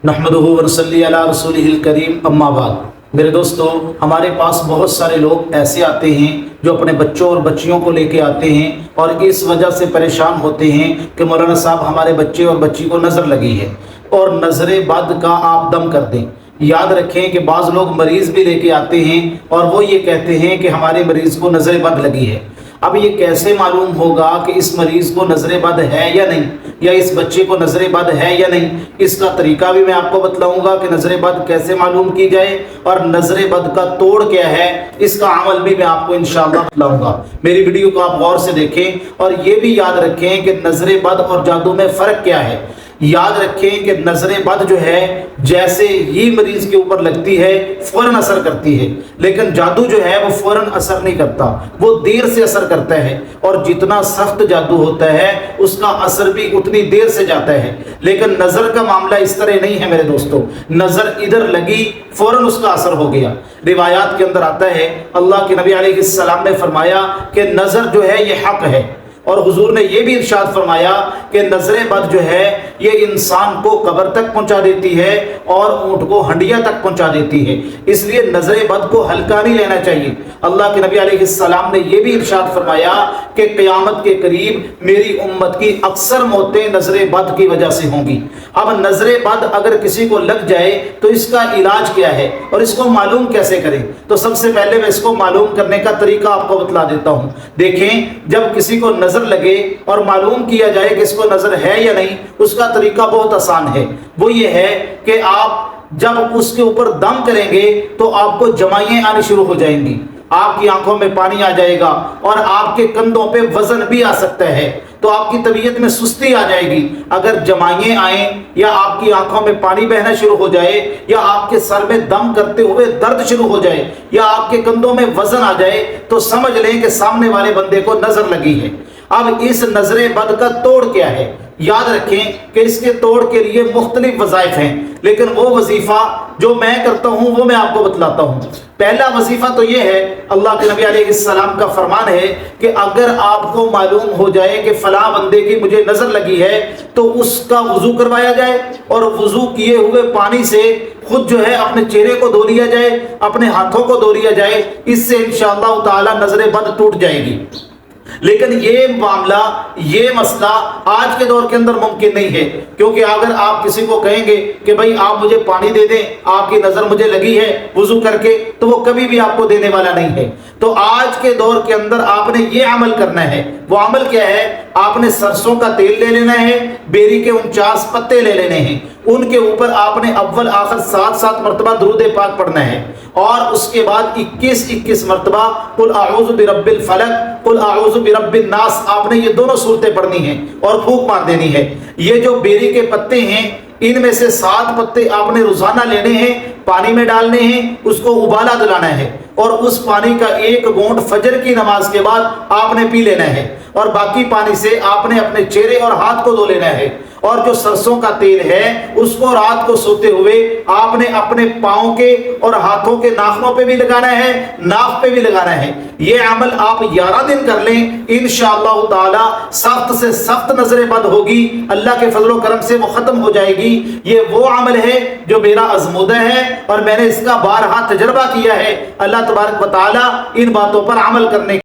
नहमदुहु व नसल्ली अला रसूलिहिल करीम अम्मा बाद। मेरे दोस्तों, हमारे पास बहुत सारे लोग ऐसे आते हैं जो अपने बच्चों और बच्चियों को लेके आते हैं और इस वजह से परेशान होते हैं कि मौलाना साहब हमारे बच्चे और बच्ची को नज़र लगी है और नज़र बद का आप दम कर दें। याद रखें कि बाज़ लोग मरीज़ भी लेके आते हैं और वो ये कहते हैं कि हमारे मरीज़ को नज़र बद लगी है। अब ये कैसे मालूम होगा कि इस मरीज़ को नज़र बद है या नहीं, या इस बच्चे को नज़र बद है या नहीं? इसका तरीका भी मैं आपको बतलाऊंगा कि नज़र बद कैसे मालूम की जाए और नज़र बद का तोड़ क्या है, इसका अमल भी मैं आपको इंशाअल्लाह बतलाऊंगा। मेरी वीडियो को आप गौर से देखें और ये भी याद रखें कि नज़र बद और जादू में फ़र्क क्या है। याद रखें कि नज़र बद जो है जैसे ही मरीज़ के ऊपर लगती है फ़ौरन असर करती है, लेकिन जादू जो है वो फ़ौरन असर नहीं करता, वो देर से असर करता है। और जितना सख्त जादू होता है उसका असर भी उतनी देर से जाता है। लेकिन नज़र का मामला इस तरह नहीं है मेरे दोस्तों। नज़र इधर लगी फ़ौरन उसका असर हो गया। रिवायात के अंदर आता है अल्लाह के नबी अलैहिस्सलाम ने फरमाया कि नज़र जो है ये हक़ है, और हुजूर ने यह भी इरशाद फरमाया कि नज़र बद जो है ये इंसान को कब्र तक पहुंचा देती है और ऊंट को हंडिया तक पहुंचा देती है। इसलिए नज़र बद को हल्का नहीं लेना चाहिए। अल्लाह के नबी अलैहिस्सलाम ने यह भी इरशाद फरमाया कि क़यामत के करीब मेरी उम्मत की अक्सर मौतें नज़र बद की वजह से होंगी। अब नज़र बद अगर किसी को लग जाए तो इसका इलाज क्या है और इसको मालूम कैसे करें? तो सबसे पहले मैं इसको मालूम करने का तरीका आपको बतला देता हूँ। देखें, जब किसी को नज़र लगे और मालूम किया जाए कि इसको नज़र है या नहीं, उसका तरीका बहुत आसान है। वो ये है कि आप जब उसके ऊपर दम करेंगे तो आपको जमाइयाँ आनी शुरू हो जाएंगी, आपकी आंखों में पानी आ जाएगा और आपके कंधों पे वजन भी आ सकता है, तो आपकी तबीयत में सुस्ती आ जाएगी। अगर जमाइयाँ आए या आपकी आंखों में पानी बहना शुरू हो जाए या आपके सर में दम करते हुए दर्द शुरू हो जाए या आपके कंधों में वजन आ जाए तो समझ लें कि सामने वाले बंदे को नजर लगी है। अब इस नजर बद का तोड़ क्या है? याद रखें कि इसके तोड़ के लिए मुख्तलिफ वज़ाइफ हैं, लेकिन वो वजीफा जो मैं करता हूँ वो मैं आपको बतलाता हूँ। पहला वजीफा तो ये है, अल्लाह के नबी अलैहिस्सलाम का फरमान है कि अगर आपको मालूम हो जाए कि फला बंदे की मुझे नजर लगी है तो उसका वजू करवाया जाए और वजू किए हुए पानी से खुद जो है अपने चेहरे को धो लिया जाए, अपने हाथों को धो लिया जाए। इससे इंशाअल्लाह ताला नजर बद टूट जाएगी। लेकिन ये मामला, ये मसला आज के दौर के अंदर मुमकिन नहीं है, क्योंकि अगर आप किसी को कहेंगे कि भाई आप मुझे पानी दे दें, आपकी नज़र मुझे लगी है वुज़ू करके, तो वो कभी भी आपको देने वाला नहीं है। तो आज के दौर के अंदर आपने ये अमल करना है। वो अमल क्या है? आपने सरसों का तेल ले लेना है, बेरी के 49 पत्ते ले लेने हैं, उनके ऊपर आपने अव्वल आखिर 7-7 मरतबा दुरूद पाक पढ़ना है और उसके बाद 21-21 मरतबा कुल आऊज़ु बिरब्बिल फलक, कुल आऊज़ु बिरब्बिन नास, आपने ये दोनों सूरतें पढ़नी हैं और फूंक मार देनी है। ये जो बेरी के पत्ते हैं इनमें से 7 पत्ते आपने रोजाना लेने हैं, पानी में डालने हैं, उसको उबाला दिलाना है और उस पानी का एक घूंट फजर की नमाज के बाद आपने पी लेना है और बाकी पानी से आपने अपने चेहरे और हाथ को धो लेना है। और जो सरसों का तेल है उसको रात को सोते हुए आपने अपने पाँव के और हाथों के नाखनों पे भी लगाना है, नाक पे भी लगाना है। ये अमल आप 11 दिन कर लें, इंशाअल्लाह ताला सख्त से सख्त नजर बद होगी, अल्लाह के फजल करम से वो खत्म हो जाएगी। ये वो अमल है जो मेरा अज़मुदा है और मैंने इसका बारहा तजर्बा किया है। अल्लाह तबारक व तआला इन बातों पर अमल करने